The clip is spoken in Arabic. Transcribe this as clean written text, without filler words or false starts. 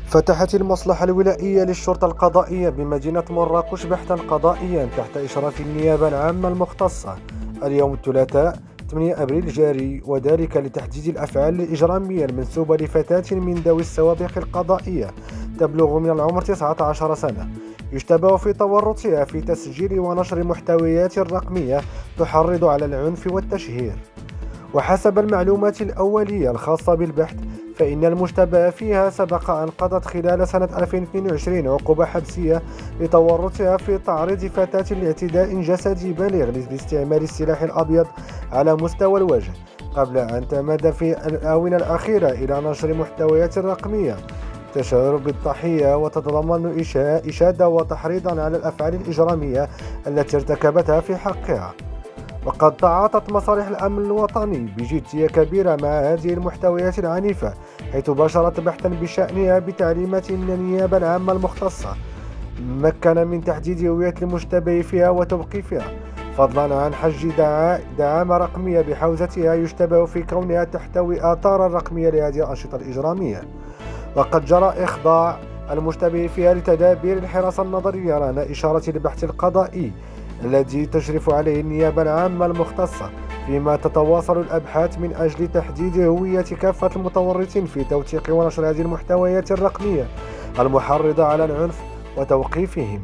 فتحت المصلحة الولائية للشرطة القضائية بمدينة مراكش بحثا قضائيا تحت إشراف النيابة العامة المختصة اليوم الثلاثاء 8 أبريل الجاري، وذلك لتحديد الأفعال الإجرامية المنسوبة لفتاة من ذوي السوابق القضائية تبلغ من العمر 19 سنة، يشتبه في تورطها في تسجيل ونشر محتويات رقمية تحرض على العنف والتشهير. وحسب المعلومات الأولية الخاصة بالبحث، فإن المشتبه فيها سبق أن قضت خلال سنة 2022 عقوبة حبسية لتورطها في تعريض فتاة لاعتداء جسدي بالغ لاستعمال السلاح الأبيض على مستوى الوجه، قبل أن تمد في الآونة الأخيرة إلى نشر محتويات رقمية تشعر بالضحية وتتضمن إشادة وتحريضا على الأفعال الإجرامية التي ارتكبتها في حقها. وقد تعاطت مصالح الأمن الوطني بجدية كبيرة مع هذه المحتويات العنيفة، حيث باشرت بحثا بشأنها بتعليمات من النيابة العامة المختصة مكن من تحديد هوية المشتبه فيها وتوقيفها، فضلا عن حجز دعامة رقمية بحوزتها يشتبه في كونها تحتوي آثارا رقمية لهذه الأنشطة الإجرامية. وقد جرى إخضاع المشتبه فيها لتدابير الحراسة النظرية رهن إشارة البحث القضائي الذي تشرف عليه النيابة العامة المختصة، فيما تتواصل الأبحاث من أجل تحديد هوية كافة المتورطين في توثيق ونشر هذه المحتويات الرقمية المحرضة على العنف وتوقيفهم.